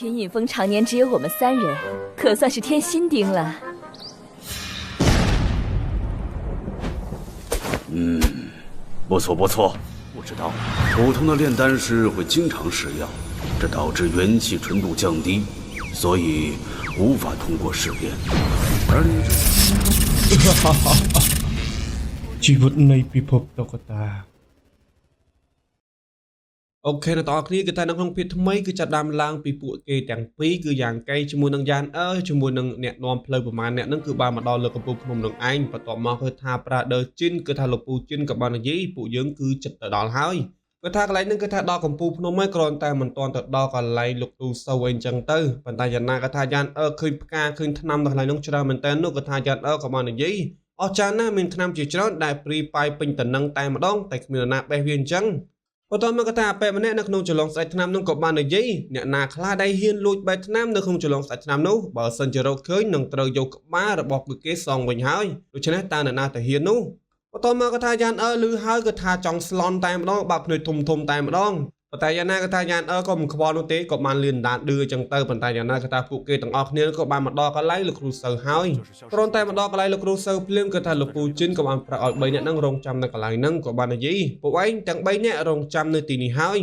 云隐峰常年只有我们3人，可算是添新丁了。不错不错。不知道，普通的炼丹师会经常食药，这导致元气纯度降低，所以无法通过试炼。而你ជីវិតនៃពិភពតុក្កតាអូខេអ្នកទាំងអស់គ្នាគឺថានៅក្នុងភាគថ្មីគឺចាប់ដើមឡើងពីពួកគេទាំងពីរគឺយ៉ាងកែជាមួយនឹងយ៉ានជាមួយនឹងអ្នកនាំផ្លូវប្រមាណអ្នកនឹងគឺបានមកដល់លើកំពូលភ្នំនឹងឯងបន្ទាប់មកគឺថាប្រាដឺជីនគឺថាលោកពូជីនក៏បាននិយាយពួកយើងគឺចិត្តទៅដល់ហើយគឺថាកន្លែងនឹងគឺថាដល់កំពូលភ្នំហើយគ្រាន់តែមិនទាន់ទៅដល់កន្លែងលោកគ្រូសូវអីចឹងទៅប៉ុន្តែយ៉ាងណាក៏ថាយ៉ានឃើញផ្កាឃើញថ្នាំនៅកន្លែងនោះច្រើនមែនតើនោះក៏ថាយ៉ានក៏បាននិយាយអស់ចានណាមានថ្នាំជាច្រើនដែលព្រីប៉ាយពេញតំណឹងតែម្ដងតែគ្មានណាបេះវាអញ្ចឹងបន្ទាប់មកក៏ថាអពេម្នាក់នៅក្នុងចលងស្ដេចថ្នាំនោះក៏បាននិយាយអ្នកណាខ្លះដែលហ៊ានលួចបែកថ្នាំនៅក្នុងចលងស្ដេចថ្នាំនោះបើសិនជារកឃើញនឹងត្រូវយកក្បាលរបស់ពួកគេសងវិញហើយដូច្នេះតើអ្នកណាទៅហ៊ាននោះបន្ទាប់មកក៏ថាយ៉ានឮហើយក៏ថាចង់ស្លន់តែម្ដងបាក់ភ្នែកធំតែម្ដងប៉ុន្តែយ៉ាងណាក៏ថាយ៉ានក៏មិនខ្វល់នោះទេក៏បានលឿនដានឌឺអញ្ចឹងទៅប៉ុន្តែយ៉ាងណាក៏ថាពួកគេទាំងអស់គ្នាក៏បានមកដល់កន្លែងលោកគ្រូសូវហើយគ្រាន់តែមកដល់កន្លែងលោកគ្រូសូវភ្លាមក៏ថាលោកពូជីនក៏បានប្រាប់ឲ្យ3នាក់ហ្នឹងរងចាំនៅកន្លែងហ្នឹងក៏បាននិយាយពួកឯងទាំង3នាក់រងចាំនៅទីនេះហើយ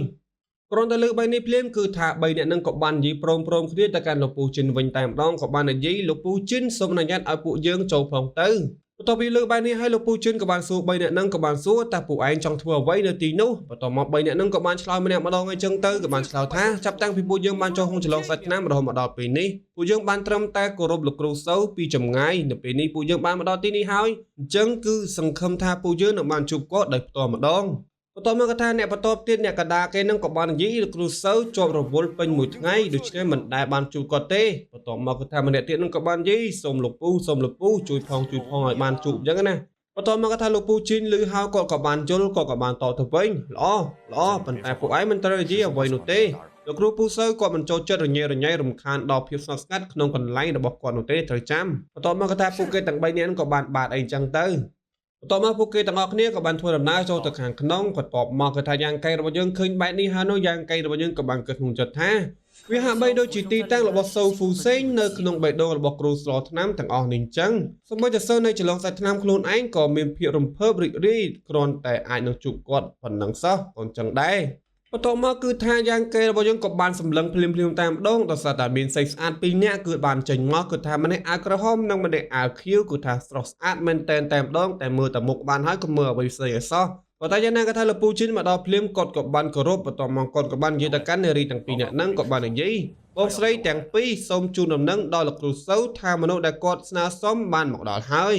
គ្រាន់តែលើ3នេះភ្លាមគឺថា3នាក់ហ្នឹងក៏បាននិយាយព្រមគ្នាទៅកាន់លោកពូជីនវិញតែម្ដងក៏បាននិយាយលោកពូជីនសូមអនុញ្ញាតឲ្យពួកយើងចូលផងទៅបន្ទាប់ពីលើបែបនេះហើយលោកពូជិនក៏បានសួរ3នាក់ហ្នឹងក៏បានសួរតើពួកឯងចង់ធ្វើអ្វីនៅទីនោះបន្ទាប់មក3នាក់ហ្នឹងក៏បានឆ្លើយម្នាក់ម្ដងអីចឹងទៅក៏បានឆ្លើយថាចាប់តាំងពីពួកយើងបានចូលក្នុងចលងសាច់ឆ្នាំរហូតមកដល់ពេលនេះពួកយើងបានត្រឹមតែគោរពលោកគ្រូសូវពីចម្ងាយនៅពេលនេះពួកយើងបានមកដល់ទីនេះហើយអញ្ចឹងគឺសង្ឃឹមថាពួកយើងនឹងបានជួបគាត់ដោយផ្ទាល់ម្ដងបន្ទាប់មកក៏ថាអ្នកបន្ទាប់ទៀតអ្នកកដាគេនឹងក៏បាននិយាយលោកគ្រូសូវជាប់រវល់ពេញមួយថ្ងៃដូច្នេះមិនដែលបានជួបគាត់ទេបន្ទាប់មកក៏ថាម្នាក់ទៀតនឹងក៏បាននិយាយសូមលោកពូជួយផងឲ្យបានជួបអញ្ចឹងណាបន្ទាប់មកក៏ថាលោកពូជីនឮហើយគាត់ក៏បានយល់គាត់ក៏បានតទៅវិញល្អប៉ុន្តែពួកឯងមិនត្រូវនិយាយអ្វីនោះទេលោកគ្រូពូសូវគាត់មិនចូលចិត្តរញ៉េរញ៉ៃរំខានដល់ភាពស្ងប់ស្ងាត់ក្នុងកន្លែងរបស់គាត់នោះទេត្រូវចាំបន្ទាប់មកក៏ថាពួកគេទាំង3នាក់ក៏បានបាតអីអញ្ចឹងទៅបន្ទាប់មកពួកគេទាំងអស់គ្នាក៏បានធ្វើដំណើរចូលទៅខាងក្នុងបន្ទាប់មកក៏ថាយ៉ាងកែរបស់យើងឃើញបែបនេះហើយនោះយ៉ាងកែរបស់យើងក៏បានគិតក្នុងចិត្តថាវាហាក់បីដូចជាទីតាំងរបស់សូហ្វូសេងនៅក្នុងបេះដូងរបស់គ្រូស្លថ្នាំទាំងអស់នេះអញ្ចឹងសូម្បីតែសិស្សនៅចលងសាច់ថ្នាំខ្លួនឯងក៏មានភាពរំភើបរីករាយគ្រាន់តែអាចនឹងជួបគាត់ប៉ុណ្ណឹងសោះក៏អញ្ចឹងដែរបន្ទាប់មកគឺថាយ៉ាងកែរបស់យើងក៏បានសម្លឹងភ្លាមតែម្ដងដោយសារតែមានសេចស្អាត2នាក់គឺបានចេញមកគឺថាម្នាក់អាវក្រហមនិងម្នាក់អាវខៀវគឺថាស្រស់ស្អាតមែនតែម្ដងតែមើលតែមុខបានហើយក៏មើលអ្វីផ្សេងឲ្យសោះប៉ុន្តែយ៉ាងណាក៏ថាលោកពូជីនមកដល់ភ្លាមគាត់ក៏បានគោរពបន្ទាប់មកគាត់ក៏បាននិយាយទៅកាន់នារីទាំង2នាក់ហ្នឹងក៏បាននិយាយបងស្រីទាំងពីរសូមជូនដំណឹងដល់លោកគ្រូសូវថាមនុស្សដែលគាត់ស្នើសុំបានមកដល់ហើយ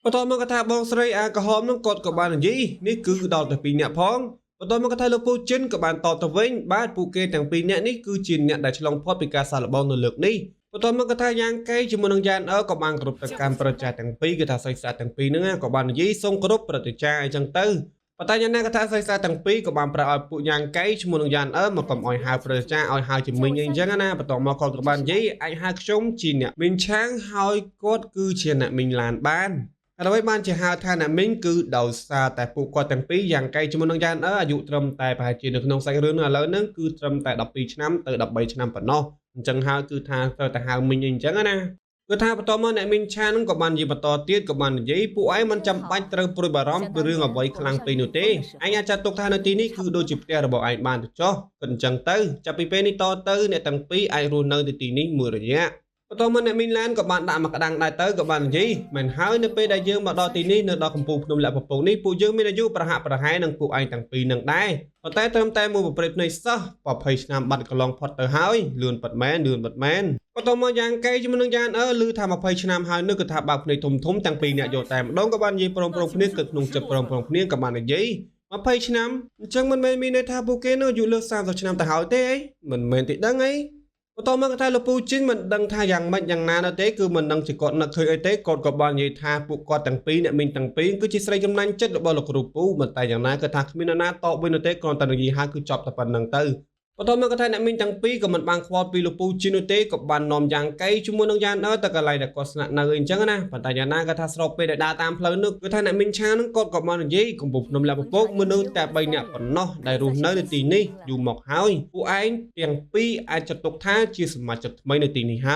បន្ទាប់មកក៏ថាបងស្រីអាវក្រហមហ្នឹងគាត់ក៏បាននិយាយនេះគឺដល់ទៅ2នាក់ផងបន្ទាប់មកក៏ថាលោកពូជីនក៏បានតទៅវិញបាទពួកគេទាំង2នាក់នេះគឺជាអ្នកដែលឆ្លងផុតពីការសាកល្បងនៅលើកនេះបន្ទាប់មកក៏ថាយ៉ាងកែជាមួយនឹងយ៉ានក៏បានគោរពទៅកាន់ប្រតិចាទាំងពីរគឺថាសិស្សទាំងពីរហ្នឹងក៏បាននិយាយសូមគោរពប្រតិចាអញ្ចឹងទៅប៉ុន្តែយ៉ាងណាក៏ថាសិស្សទាំងពីរក៏បានប្រាប់ឲ្យពួកយ៉ាងកែជាមួយនឹងយ៉ានមកកុំឲ្យហៅប្រតិចាឲ្យហៅជាមីងអីអញ្ចឹងណាបន្ទាប់មកគាត់ក៏បាននិយាយអាចហៅខ្ញុំជាអ្នកមីងឆាងហើយគាត់គឺជាអ្នកមីងឡានបានអ្វីបានជាហៅថាអ្នកមីងគឺដោយសារតែពួកគាត់ទាំងពីរយ៉ាងកែជាមួយនឹងយ៉ានអាយុត្រឹមតែប្រហែលជានៅក្នុងសាច់រឿងឥឡូវហ្នឹងគឺត្រឹមតែ12ឆ្នាំទៅ13ឆ្នាំប៉ុណ្ណោះអញ្ចឹងហើយគឺថាត្រូវតែហៅមីងអញ្ចឹងណាគឺថាបន្ទាប់មកអ្នកមីងឆាហ្នឹងក៏បាននិយាយបន្តទៀតក៏បាននិយាយពួកឯងមិនចាំបាច់ត្រូវព្រួយបារម្ភពីរឿងអ្វីខ្លាំងពេកនោះទេឯងអាចចាត់ទុកថានៅទីនេះគឺដូចជាផ្ទះរបស់ឯងបានទៅចុះគិតអញ្ចឹងទៅចាប់ពីពេលនេះតទៅអ្នកទាំងពីរអាចរស់នៅទីនេះមួយរយៈបន្ទាប់មកអ្នកមីងឡានក៏បានដាក់មកក្តាំងដែរទៅក៏បាននិយាយមិនហើយនៅពេលដែលយើងមកដល់ទីនេះនៅដល់កំពូលភ្នំលាក់ពពកនេះពួកយើងមានអាយុប្រហាក់ប្រហែលនឹងពួកឯងទាំងពីរនឹងដែរប៉ុន្តែត្រឹមតែមួយប្រព្រឹត្តនៃសិស្ស20ឆ្នាំបាត់កន្លងផុតទៅហើយលឿនប៉ិតមែនបន្ទាប់មកយ៉ាងកែជាមួយនឹងយ៉ាងឮថា20ឆ្នាំហើយនោះគឺថាបើកភ្នែកធំទាំងពីរអ្នកយកតែម្ដងក៏បាននិយាយព្រមគ្នាគិតក្នុងចិត្តព្រមគ្នាក៏បាននិយាយ20ឆ្នាំអញ្ចឹងមិនមែនមានន័យថាពួកគេនោះអាយុលើស30ឆ្នាំទៅហើយទេអីមិនមែនទេដឹងអីបន្ទាប់មកក៏ថាលោកពូជីនមិនដឹងថាយ៉ាងម៉េចយ៉ាងណានៅទេគឺមិនដឹងជាគាត់នឹកឃើញអីទេគាត់ក៏បាននិយាយថាពួកគាត់ទាំងពីរអ្នកមីងទាំងពីរគឺជាស្រីចំណាញ់ចិត្តរបស់លោកគ្រូពូប៉ុន្តែយ៉ាងណាក៏ថាគ្មាននរណាតបវិញនោះទេគ្រាន់តែនិយាយហើយគឺចប់តែប៉ុណ្្នឹងទៅ បន្ទាប់មកក៏ថាអ្នកមីងទាំងពីរក៏មិនបានខ្វល់ពីលោកពូជីននោះទេក៏បាននាំយ៉ាងកៃជាមួយនឹងយ៉ាងទៅកន្លែងដែលគាត់ស្នាក់នៅអីចឹងណាប៉ុន្តែយ៉ាងណាក៏ថាស្របពេលដែលដើរតាមផ្លូវនោះគឺថាអ្នកមីងឆានឹងគាត់ក៏បាននិយាយកំពុងភ្នំលាក់ពពកមនុស្សតែ3នាក់ប៉ុណ្ណោះដែលរស់នៅទីនេះយូរមកហើយពួកឯងទាំងពីរអាចចាត់ទុកថាជាសមាជិកថ្មីនៅទីនេះហើ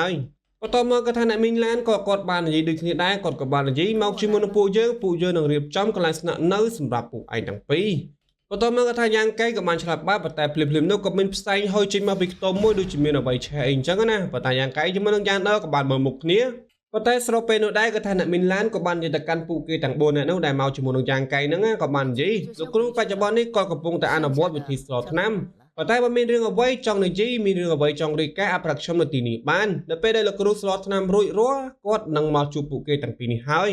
យបន្ទាប់មកក៏ថាអ្នកមីងឡានក៏គាត់បាននិយាយដូចគ្នាដែរគាត់ក៏បាននិយាយមកជាមួយនឹងពួកយើងនឹងរៀបចំកន្លែងស្នាក់នៅសម្រាប់ពួកឯងទាំងពីរបន្ទាប់មកក៏ថាយ៉ាងកៃក៏បានឆ្លាប់បាបតែភ្លាមៗនោះក៏មានផ្សែងហុយចេញមកពីខ្ទមមួយដូចជាមានអ្វីឆេះអីអញ្ចឹងណាប៉ុន្តែយ៉ាងកៃជាមួយនឹងយ៉ាងក៏បានមើលមុខគ្នាប៉ុន្តែស្របពេលនោះដែរក៏ថាអ្នកមីនឡានក៏បាននិយាយទៅកាន់ពួកគេទាំង4នាក់នោះដែលមកជាមួយនឹងយ៉ាងកៃហ្នឹងក៏បាននិយាយលោកគ្រូបច្ចុប្បន្ននេះក៏កំពុងតែអនុវត្តវិធីស្លថ្នាំប៉ុន្តែបើមានរឿងអ្វីចង់និយាយមានរឿងអ្វីចង់រាយការណ៍អប្រាប់ខ្ញុំនៅទីនេះបាននៅពេលដែលលោកគ្រូស្លថ្នាំរួចរាល់គាត់នឹងមកជួបពួកគេទាំងពីរនេះហើយ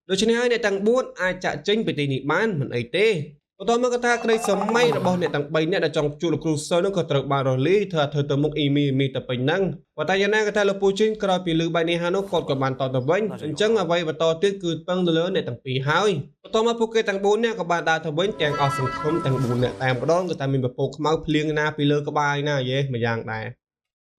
ដូច្នេះហើយអ្នកទាំង4អាចចាក់ចេញពីទីនេះបានមិនអីទេបន្ទាប់មកក៏ថាក្តីសម័យរបស់អ្នកទាំង3នាក់ដែលចង់ជួបលោកគ្រូសិលនោះក៏ត្រូវបានរលាយធ្វើទៅមុខអ៊ីមីទៅពេញហ្នឹងប៉ុន្តែយ៉ាងណាក៏ថាលោកពូជីនក្រោយពីលឺបែបនេះហើយនោះគាត់ក៏បានតទៅវិញអញ្ចឹងអ្វីបន្តទៀតគឺពឹងទៅលើអ្នកទាំងពីរហើយបន្ទាប់មកពួកគេទាំង4នាក់ក៏បានដើរទៅវិញទាំងអស់សង្ឃឹមទាំង4នាក់តែម្ដងគឺតែមានពពកខ្មៅភ្លៀងណាពីលើក្បាលណាយេម្យ៉ាងដែ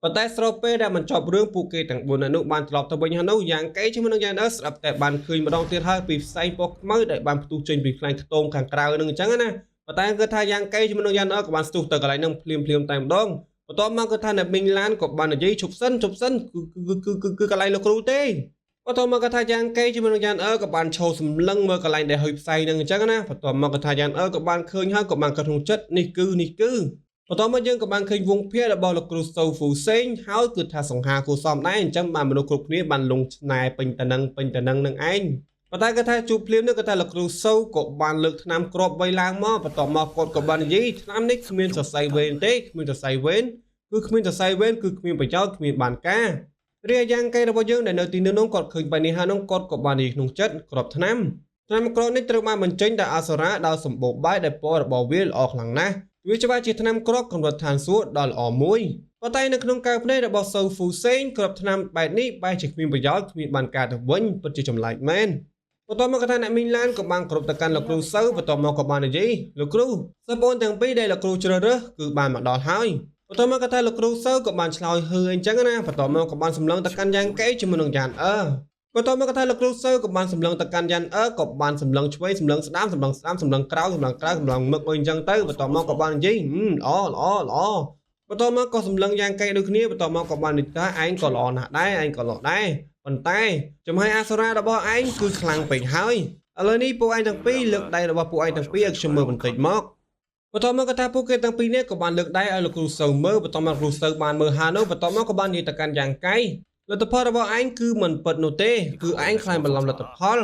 រប៉ុន្តែស្របពេលដែលបញ្ចប់រឿងពួកគេទាំង4នាក់នោះបានត្រឡប់ទៅវិញហើយនោះយ៉ាងកេជាមួយនឹងយ៉ាងស្រាប់តែបានឃើញម្ដងទៀតហើយពីផ្សែងពណ៌ខ្មៅដែលបានផ្ទុះចេញពីខ្លែងខ្ទមខាងក្រៅនឹងអញ្ចឹងណាប៉ុន្តែគឺថាយ៉ាងកេជាមួយនឹងយ៉ាងក៏បានស្ទុះទៅកន្លែងនឹងភ្លាមតែម្ដងបន្ទាប់មកគឺថាអ្នកមីងឡានក៏បាននិយាយជប់សិនគឺកន្លែងលោកគ្រូទេបន្ទាប់មកក៏ថាយ៉ាងកេជាមួយនឹងយ៉ាងក៏បានឈោសម្លឹងមើលកន្លែងដែលហុយផ្សែងនឹងអញ្ចឹងណាបន្ទាប់មកក៏ថាយ៉ាងក៏បានឃើញហើយក៏បានកាត់ក្នុងចិត្តនេះគឺបន្ទាប់មកយើងក៏បានឃើញវងភារបស់លោកគ្រូសូហ្វូសេងហើយគឺថាសង្ហាគូសំដែរអញ្ចឹងបានមនុស្សគ្រប់គ្នាបានលងឆ្នែពេញតនឹងនឹងឯងប៉ុន្តែគាត់ថាជួបភ្លាមនេះគាត់ថាលោកគ្រូសូក៏បានលើកថ្នាំគ្រាប់វៃឡើងមកបន្ទាប់មកគាត់ក៏បាននិយាយថ្នាំនេះគ្មានសរសៃវេនទេគ្មានសរសៃវេនគឺគ្មានសរសៃវេនគឺគ្មានប្រយោជន៍គ្មានបានការរាយយ៉ាងកែរបស់យើងដែលនៅទីនោះគាត់ឃើញបែបនេះហើយនោះគាត់ក៏បាននិយាយក្នុងចិត្តគ្រាប់ថ្នាំគ្រាប់នេះត្រូវបានបញ្ចេញដោយអសរាដោយសម្បូរបែបដែលពណ៌របស់វាល្អខ្លាំងណាស់វាច្បាស់ជាថ្នាំគ្រាប់កម្រិតឋានសួគ៌ដ៏ល្អមួយប៉ុន្តែនៅក្នុងការភ្នែករបស់សូហ្វូសេងគ្រាប់ថ្នាំបែបនេះបែរជាគ្មានប្រយោជន៍គ្មានបានការទៅវិញពិតជាចម្លែកមែនបន្ទាប់មកក៏ថាអ្នកមីងឡានក៏បានគ្រប់ទៅកាន់លោកគ្រូសូបន្ទាប់មកក៏បាននិយាយលោកគ្រូសិស្សប្អូនទាំងពីរដែលលោកគ្រូជ្រើសរើសគឺបានមកដល់ហើយបន្ទាប់មកក៏ថាលោកគ្រូសូក៏បានឆ្លើយហឺអញ្ចឹងណាបន្ទាប់មកក៏បានសម្លឹងទៅកាន់យ៉ាងកេជាមួយនឹងយ៉ាងបន្ទាប់មកក៏ថាលោកគ្រូសូក៏បានសម្លឹងទៅកាន់យ៉ាងក៏បានសម្លឹងឆ្វេងសម្លឹងស្ដាំសម្លឹងសម្លឹងក្រោយសម្លឹងក្រៅសម្លឹងមុខអីអញ្ចឹងទៅបន្ទាប់មកក៏បាននិយាយល្អបន្ទាប់មកក៏សម្លឹងយ៉ាងកេដូចគ្នាបន្ទាប់មកក៏បាននិយាយថាឯងក៏ល្អណាស់ដែរឯងក៏ល្អដែរប៉ុន្តែចំហាយអសរារបស់ឯងគឺខ្លាំងពេកហើយឥឡូវនេះពួកឯងទាំងពីរលើកដៃរបស់ពួកឯងទាំងពីរឲ្យខ្ញុំមើលបន្តិចមកបន្ទាប់មកក៏ថាពួកគេទាំងពីរនេះក៏បានលើកដៃឲ្យលោកគ្រូសូមើលបន្ទាប់មកគ្រូសូបានមើលហើយនោះបន្ទាប់មកក៏បាននិយាយទៅកាន់យ៉ាងកៃលទ្ធផលរបស់ឯងគឺមិនពិតនោះទេគឺឯងខ្លាំងបន្លំលទ្ធផល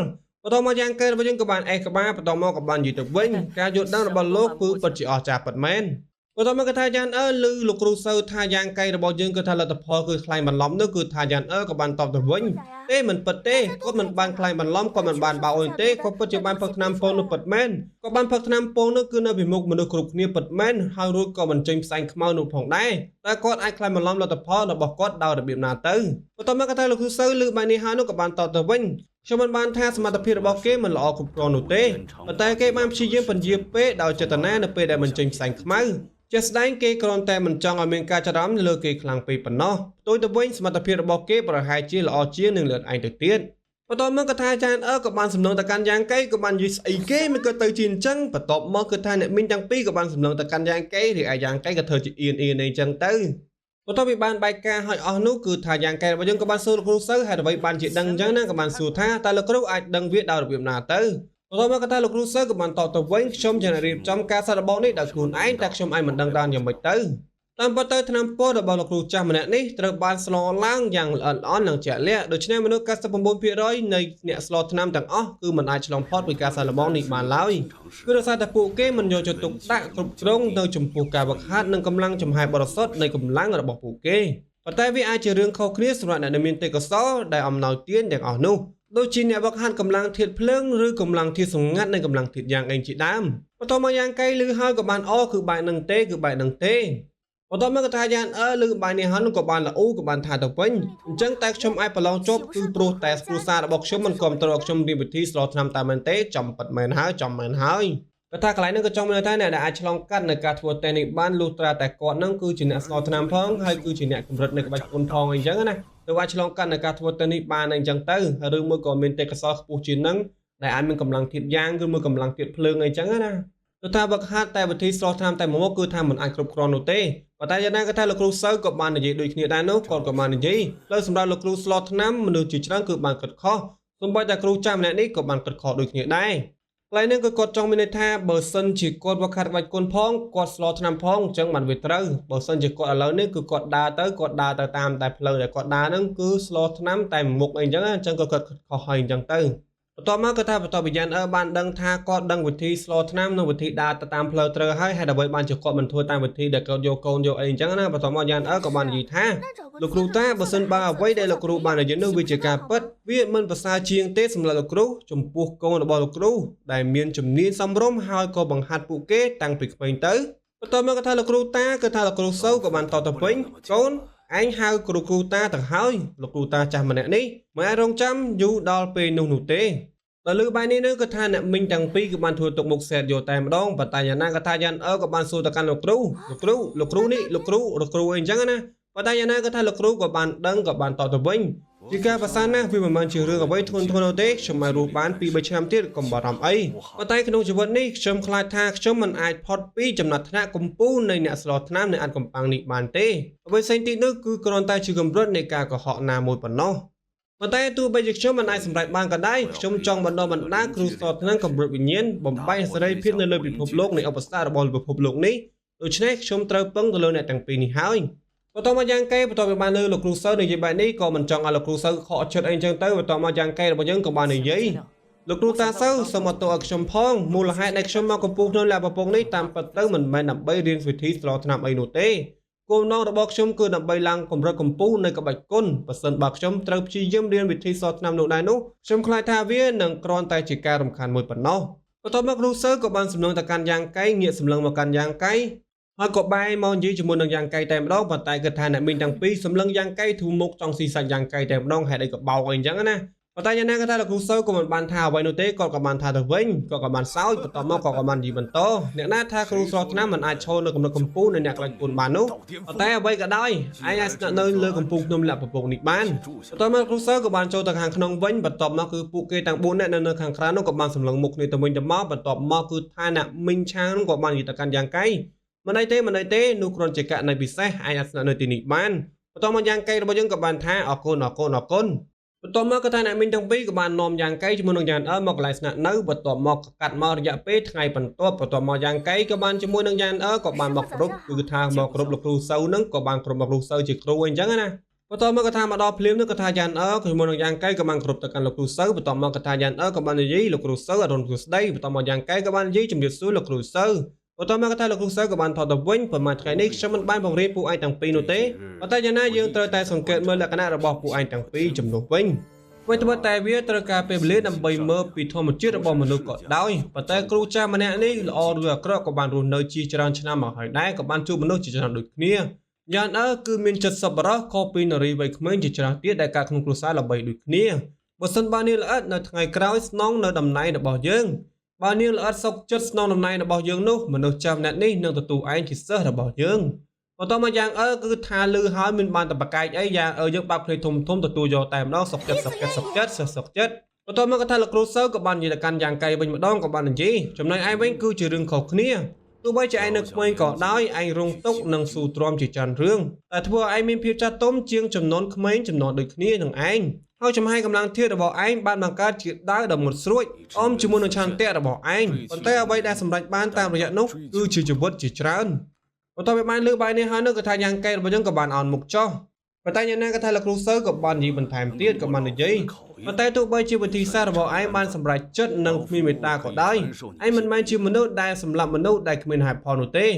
បន្ទាប់មកយ៉ាងកែរបស់យើងក៏បានអេសក្បាលបន្ទាប់មកក៏បាននិយាយទៅវិញការយល់ដឹងរបស់លោកគឺពិតជាអស្ចារ្យពិតមែនបន្ទាប់មកក៏ថាយ៉ាងឮលោកគ្រូសូថាយ៉ាងកែរបស់យើងគឺថាលទ្ធផលគឺខ្លាំងបន្លំនោះគឺថាយ៉ាងក៏បានតបទៅវិញទេមិនពិតទេគាត់មិនបានខ្លាំងបន្លំគាត់មិនបានបោអីទេគាត់ពិតជាបានផឹកថ្នាំពងនោះពិតមែនគាត់បានផឹកថ្នាំពងនោះគឺនៅពីមុខមនុស្សគ្រប់គ្នាពិតមែនហើយរួចក៏បញ្ចេញផ្សែងខ្មៅនោះផងដែរតែគាត់អាចខ្លាំងបន្លំលទ្ធផលរបស់គាត់ដោយរបៀបណាទៅបន្ទាប់មកក៏ថាលោកគ្រូសូឮបែបនេះហើយនោះក៏បានតបទៅវិញខ្ញុំមិនបានថាសមត្ថភាពរបស់គេមិនល្អគ្រប់គ្រាន់នោះទេប៉ុន្តែគេបានព្យាយាមពន្យាពេដោយចេតនានៅពេលដែលបញ្ចេញផ្សែងខ្មៅជាស្ដែងគេគ្រាន់តែមិនចង់ឲ្យមានការច្រឡំលើគេខ្លាំងពេកប៉ុណ្ណោះផ្ទុយទៅវិញសមត្ថភាពរបស់គេប្រហែលជាល្អជាងនឹងលើកឯងទៅទៀតបន្ទាប់មកក៏ថាចានក៏បានសម្លឹងទៅកាន់យ៉ាងកេក៏បាននិយាយស្អីគេមិនក៏ទៅជាអញ្ចឹងបន្ទាប់មកគឺថាអ្នកមីងទាំងពីរក៏បានសម្លឹងទៅកាន់យ៉ាងកេឬឯយ៉ាងកេក៏ធ្វើជាអៀនអញ្ចឹងទៅបន្ទាប់ពីបានបែកការឲ្យអស់នោះគឺថាយ៉ាងកេរបស់យើងក៏បានសួរលោកគ្រូសូហេតុអ្វីបានជាដឹងអញ្ចឹងណាក៏បានសួរថាតើលោកគ្រូអាចដឹងវាដោយរបៀបណាទៅបន្ទាប់មកក៏ថាលោកគ្រូសូក៏បានតបទៅវិញខ្ញុំจะរៀបចំការសាកល្បងនេះដោយខ្លួនឯងតែខ្ញុំអាចមិនដឹងដល់យ៉ាងម៉េចទៅតាមពិតទៅថ្នាំពណ៌របស់លោកគ្រូចាស់ម្នាក់នេះត្រូវបានស្លឡើងយ៉ាងល្អិតល្អន់និងជាក់លាក់ដូច្នេះមនុស្ស99%នៃអ្នកស្លថ្នាំទាំងអស់គឺមិនអាចឆ្លងផុតពីការសាកល្បងនេះបានឡើយគឺដោយសារតែពួកគេមិនយកចិត្តទុកដាក់គ្រប់គ្រងទៅចំពោះការវឹកហាត់និងកម្លាំងចំហាយបរិសុទ្ធនៃកម្លាំងរបស់ពួកគេប៉ុន្តែវាអាចជារឿងខុសគ្នាសម្រាប់អ្នកមានទេពកោសល្យដែលអំណោយទានទាំងអស់នោះដូចជាអ្នកវឹកហាត់កម្លាំងធាតុភ្លើងឬកម្លាំងធាតុសម្ងាត់និងកម្លាំងធាតុយ៉ាងឯងជាដើមបន្ទាប់មកយ៉ាងកៃលឺហើយក៏បានគឺបែបនឹងទេគឺបែបនឹងទេបន្ទាប់មកក៏ថាយ៉ាងលឺបែបនេះហើយក៏បានល្អក៏បានថាទៅវិញអញ្ចឹងតែខ្ញុំអាចប្រឡងជប់គឺព្រោះតែគ្រូសារបស់ខ្ញុំមិនគ្រប់គ្រងខ្ញុំរៀនវិធីស្លថ្នាំតាមមែនទេចំពិតមែនហើយចំមែនហើយ ก็ถ้ากន្លែងហ្នឹងក៏ចង់មានថាអ្នកដែលអាចឆ្លងកាត់នៅការធ្វើតេនេះបានលុះត្រាតែគាត់ហ្នឹងគឺជាអ្នកស្លថ្នាំផងហើយគឺជាអ្នកកម្រិតនៅក្បាច់គុណផងអីចឹងណាទៅអាចឆ្លងកាត់នៅការធ្វើតេនេះបានអីចឹងទៅឬមួយក៏មានទេពកោសល្យខ្ពស់ជាងហ្នឹងដែលអាចមានកម្លាំងធាតុយ៉ាងឬមួយកម្លាំងធាតុភ្លើងអីចឹងណាទោះថាវឹកហាត់តែវិធីស្លថ្នាំតែមួយគឺថាមិនអាចគ្រប់គ្រាន់នោះទេប៉ុន្តែយ៉ាងណាក៏ថាលោកគ្រូសៅក៏បាននិយាយដូចគ្នាដែរនោះគាត់ក៏បាននិយាយលើសម្រាប់លោកគ្រូស្លថ្នាំមនុស្សជាច្រើនគឺបានគិតខុសសូម្បីតែគ្រូចាស់ម្នាក់នេះក៏បានគិតខុសដូចគ្នាដែរកន្លែងនេះក៏គាត់ចង់មានន័យថាបើសិនជាគាត់វឹកហាត់ក្បាច់គុណផងគាត់ស្លថ្នាំផងអញ្ចឹងបានវាត្រូវបើសិនជាគាត់ឥឡូវនេះគឺគាត់ដើរទៅតាមតែផ្លូវដែលគាត់ដើរហ្នឹងគឺស្លថ្នាំតែមុខអីអញ្ចឹងក៏គាត់ខុសហើយអញ្ចឹងទៅបន្ទាប់មកក៏ថាបន្ទាប់ពីយ៉ាងបានដឹងថាគាត់ដឹងវិធីស្លថ្នាំនិងវិធីដើរទៅតាមផ្លូវត្រូវហើយហេតុអ្វីបានជាគាត់មិនធ្វើតាមវិធីដែលគាត់យកកូនយកអីអញ្ចឹងណាបន្ទាប់មកយ៉ាងក៏បាននិយាយថាលោកគ្រូតាបើសិនបើអ្វីដែលលោកគ្រូបាននិយាយនោះវាជាការពិតវាមិនប្រសើរជាងទេសម្រាប់លោកគ្រូចំពោះកូនរបស់លោកគ្រូដែលមានជំនាញសមរម្យហើយក៏បង្ហាត់ពួកគេតាំងពីក្មេងទៅបន្ទាប់មកក៏ថាលោកគ្រូតាគឺថាលោកគ្រូសូវក៏បានតទៅវិញកូនឯងហៅគ្រូតាទៅហើយលោកគ្រូតាចាស់ម្នាក់នេះមិនអាចរងចាំយូរដល់ពេលនោះទេដល់លើបាយនេះគឺថាអ្នកមីងទាំងពីរគឺបានធ្វើទុកមុខសែតយកតែម្ដងប៉ុន្តែយ៉ាងណាក៏ថាយ៉ាងក៏បានសួរទៅកាន់លោកគ្រូនេះលោកគ្រូអីអញ្ចឹងណាប៉ុន្តែយ៉ាងណាក៏ថាលោកគ្រូក៏បានដឹងក៏បានតទៅវិញជាការប្រសាណាវាមិនមែនជារឿងអ្វីធ្ងន់ធ្ងរនោះទេខ្ញុំអាចរស់បាន2 3ឆ្នាំទៀតកុំបារម្ភអីប៉ុន្តែក្នុងជីវិតនេះខ្ញុំខ្លាចថាខ្ញុំមិនអាចផុតពីចំណាត់ថ្នាក់កំពូលនៃអ្នកស្លថ្នាំនៅអាត់កំប៉ាំងនេះបានទេអ្វីផ្សេងទៀតនោះគឺគ្រាន់តែជាកម្រិតនៃការកុហកណាមួយប៉ុណ្ណោះប៉ុន្តែទោះបីជាខ្ញុំមិនអាចសម្រេចបានក៏ដោយខ្ញុំចង់បណ្ដុះបណ្ដាលគ្រូស្លថ្នាំកម្រិតវិញ្ញាណបំបែកសេរីភាពនៅលើពិភពលោកនៃឧបសគ្គរបស់ពិភពលោកនេះដូច្នេះខ្ញុំត្រូវពឹងទៅលើអ្នកទាំងពីរនេះហើយបន្ទាប់មកយ៉ាងកែបន្ទាប់ពីបានលើលោកគ្រូសៅនិយាយបែបនេះក៏មិនចង់ឲ្យលោកគ្រូសៅខកចិត្តអីចឹងទៅបន្ទាប់មកយ៉ាងកែរបស់យើងក៏បាននិយាយលោកគ្រូតាសៅសូមអត់ទោសឲ្យខ្ញុំផងមូលហេតុដែលខ្ញុំមកកំពុះក្នុងលក្ខពងនេះតាមពិតទៅមិនមែនដើម្បីរៀនវិធីស្លថ្នាំអីនោះទេគោលបំណងរបស់ខ្ញុំគឺដើម្បីឡើងកម្រិតកម្ពស់នៃក្បាច់គុណបើសិនបើខ្ញុំត្រូវព្យាយាមរៀនវិធីស្លថ្នាំនោះដែរនោះខ្ញុំខ្លាចថាវានឹងគ្រាន់តែជាការរំខានមួយប៉ុណ្ណោះបន្ទាប់មកគ្រូសៅក៏បានសម្លឹងទៅកាន់យ៉ាងកែងាកសម្លឹងមកកាន់យ៉ាងកែហើយក៏បែរមកនិយាយជាមួយនឹងយ៉ាងកែតែម្ដងប៉ុន្តែគិតថាអ្នកមីងទាំងពីរសម្លឹងយ៉ាងកែធូរមុខចង់ស៊ីសាច់យ៉ាងកែតែម្ដងហេតុអីក៏បោកអីអញ្ចឹងណាប៉ុន្តែយ៉ាងណាក៏ថាលោកគ្រូសៅក៏មិនបានថាអ្វីនោះទេគាត់ក៏បានថាទៅវិញគាត់ក៏បានសើចបន្ទាប់មកគាត់ក៏បាននិយាយបន្តអ្នកណាថាគ្រូស្លថ្នាំមិនអាចឈរនៅកម្រិតកម្ពស់នៃអ្នកក្បាច់គុណបាននោះប៉ុន្តែអ្វីក៏ដោយឯងអាចស្នាក់នៅលើកំពូលខ្ញុំលក្ខពពកនេះបានបន្ទាប់មកគ្រូសៅក៏បានចូលទៅខាងក្នុងវិញបន្ទាប់មកគឺពួកគេទាំង4នាក់នៅខាងក្រៅនោះក៏បានសម្លឹងមុខគ្នាទៅវិញទៅមកបន្ទាប់មកគឺថាអ្នកមីងឆាងក៏បាននិយាយទៅកាន់យ៉ាងកែមិនអីទេនោះគ្រាន់ជាករណីពិសេសអាចស្នាក់នៅទីនេះបានបន្ទាប់មកយ៉ាងកែរបស់យើងក៏បានថាអរគុណបន្ទាប់មកក៏ថាអ្នកមីងទាំងពីរក៏បាននាំយ៉ាងកែជាមួយនឹងយ៉ាងមកកន្លែងស្នាក់នៅបន្ទាប់មកកាត់មករយៈពេលថ្ងៃបន្ទាប់មកយ៉ាងកែក៏បានជាមួយនឹងយ៉ាងក៏បានមកគ្រប់គឺថាមកគ្រប់លោកគ្រូសៅនឹងក៏បានគ្រប់មកគ្រូសៅជាគ្រូអញ្ចឹងណាបន្ទាប់មកក៏ថាមកដល់ភ្លាមនោះក៏ថាយ៉ាងជាមួយនឹងយ៉ាងកែក៏បានគ្រប់ទៅកាន់លោកគ្រូសៅបន្ទាប់មកក៏ថាយ៉ាងក៏បាននិយាយលោកគ្រូសៅអរុនគ្រូស្ដីបន្ទាប់មកយ៉ាងកែក៏បាននិយាយជំរាបសួរលោកគ្រូសៅបន្ទាប់មកក៏ថាលោកគ្រូសៅក៏បានថតទៅវិញប្រហែលថ្ងៃនេះខ្ញុំមិនបានបង្រៀនពួកឯងទាំងពីរនោះទេប៉ុន្តែយ៉ាងណាយើងត្រូវតែសង្កេតមើលលក្ខណៈរបស់ពួកឯងទាំងពីរចំនួនវិញតែវាត្រូវការពេលវេលាដើម្បីមើលពីធម្មជាតិរបស់មនុស្សក៏ដោយប៉ុន្តែគ្រូចាស់ម្នាក់នេះល្អឬអាក្រក់ក៏បានរស់នៅជាច្រើនឆ្នាំមកហើយដែរក៏បានជួបមនុស្សជាច្រើនដូចគ្នាយ៉ាងគឺមានចិត្តសប្បុរសខុសពីនារីវ័យក្មេងជាច្រើនទៀតដែលកើតក្នុងគ្រួសារល្បីដូចគ្នាបើសិនបើនាងល្អិតនៅថ្ងៃក្រោយស្នងនៅតំណែងរបស់យើងបើនាងល្អិតសុខចិត្តស្នងតំណែងរបស់យើងនោះមនុស្សចាស់ម្នាក់នេះនឹងទទួលឯងជាសិស្សរបស់យើងបន្ទាប់មកយ៉ាងគឺថាលឺហើយមានបានតែប្រកែកអីយ៉ាងយើងបើកភ្លេចធំទទួលយកតែម្ដងសុកចិត្តបន្ទាប់មកក៏ថាលោកគ្រូសៅក៏បាននិយាយទៅកាន់យ៉ាងកែវិញម្ដងក៏បាននិយាយចំណែកឯងវិញគឺជារឿងខុសគ្នាទោះបីជាឯងនៅក្មេងក៏ដោយឯងរងទុកនិងស៊ូទ្រាំជាច្រើនរឿងតែធ្វើឲ្យឯងមានភាពចាស់ទុំជាងចំនួនក្មេងចំនួនដូចគ្នានឹងឯងហើយចំហាយកម្លាំងធាតុរបស់ឯងបានបង្កើតជាដាវដ៏មុតស្រួចអមជាមួយនឹងឆន្ទៈរបស់ឯងប៉ុន្តែអ្វីដែលសម្រេចបានតាមរយៈនោះគឺជាជីវិតជាច្រើនបន្ទាប់ពីបានលើបាយនេះហើយនោះក៏ថាយ៉ាងកែរបស់យើងក៏បានអោនមុខចុះប៉ុន្តែយ៉ាងណាក៏ថាលោកគ្រូសៅក៏បាននិយាយបន្ថែមទៀតក៏បាននិយាយប៉ុន្តែទោះបីជាវិធីសាស្ត្ររបស់ឯងបានសម្រេចចិត្តនិងគ្មានមេត្តាក៏ដោយឯងមិនមែនជាមនុស្សដែលសម្លាប់មនុស្សដែលគ្មានហេតុផលនោះទេឯ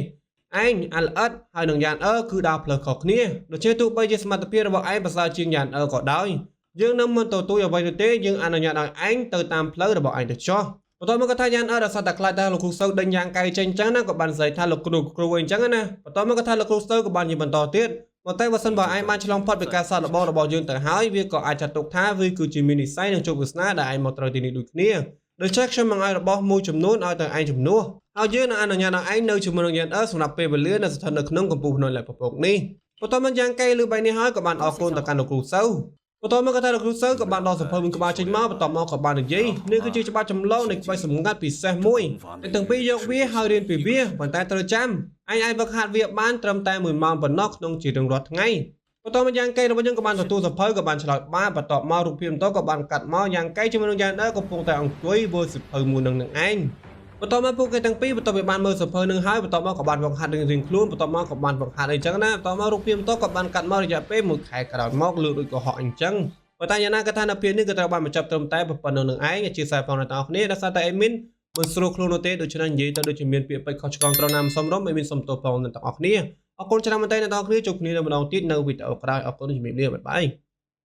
ងអាល្អិតហើយនឹងយ៉ាងគឺដើរផ្លូវខុសគ្នាដូច្នេះទោះបីជាសមត្ថភាពរបស់ឯងប្រសើរជាងយ៉ាងក៏ដោយយើងនឹងមិនទទួលអ្វីនោះទេយើងអនុញ្ញាតឲ្យឯងទៅតាមផ្លូវរបស់ឯងទៅចុះបន្ទាប់មកក៏ថាយ៉ាងរស័តតែខ្លាចថាលោកគ្រូសៅដេញយ៉ាងកែចេញចឹងណាក៏បាននិយាយថាលោកគ្រូអីចឹងណាបន្ទាប់មកក៏ថាលោកគ្រូសៅក៏បាននិយាយបន្តទៀតប៉ុន្តែបើសិនបើឯងបានឆ្លងផុតពីការសាកល្បងរបស់យើងទៅហើយវាក៏អាចចាត់ទុកថាវាគឺជាមាននិស្ស័យនិងជោគវាសនាដែលឯងមកត្រូវទីនេះដូចគ្នាដូច្នេះខ្ញុំនឹងឲ្យរបស់មួយចំនួនឲ្យទៅឯងជំនួស ហើយយើងនឹងអនុញ្ញាតឲ្យឯងនៅជាមួយនឹងយើងសម្រាប់ពេលវេលានៅស្ថិតនៅក្នុងកម្ពុជានៃប្រពកនេះបន្តមកយ៉ាងកែលើ3នេះហើយក៏បានអរគុណទៅកាន់លោកគ្រូសូវបន្តមកក៏ថាលោកគ្រូសូវក៏បានដល់សភៅមួយក្បាលចេញមកបន្តមកក៏បាននិយាយនេះគឺជាច្បាប់ចម្លងនៃក្បាច់សម្ងាត់ពិសេសមួយទាំងពីរយកវាហើយរៀនពីវាប៉ុន្តែត្រូវចាំឯងអាចវឹកហាត់វាបានត្រឹមតែ1ម៉ោងប៉ុណ្ណោះក្នុងជារៀងរាល់ថ្ងៃបន្តមកយ៉ាងកែរបស់យើងក៏បានទទួលសភៅក៏បានឆ្លើយបានបន្តមករូបភាពបន្តក៏បានកាត់មកយ៉ាងកែជាមួយនឹងយ៉ាងដែរកំពុងតែអង្គុយមើលសភៅមួយនឹងឯងបន្តមកពួកគេទាំងពីរបន្តវាបានមើលសភៅនឹងហើយបន្តមកក៏បានវឹកហាត់រៀងខ្លួនបន្តមកក៏បានវឹកហាត់អីចឹងណាបន្តមករូបភាពបន្តក៏បានកាត់មករយៈពេល1ខែក្រោយមកលើកដូចកុហកអញ្ចឹងប៉ុន្តែយ៉ាងណាក៏ថានៅពេលនេះក៏ត្រូវបានបញ្ចប់ត្រឹមតែប៉ុណ្ណឹងនឹងឯងអធិស្ឋានផងដល់អ្នកគ្នាដោយសារតែអេមីនមិនស្រួលខ្លួននោះទេដូច្នេះនិយាយទៅដូចជាមានពាក្យពេចន៍ខុសឆ្គងត្រូវណាមសំរុំអេមីនសុំទោសផងដល់អ្នកគ្នាអរគុណច្រើនមែនទែនអ្នកគ្នាជួបគ្នានៅម្ដងទៀតនៅវីដេអូក្រោយអរគុណជំរាបលាបាយបាយ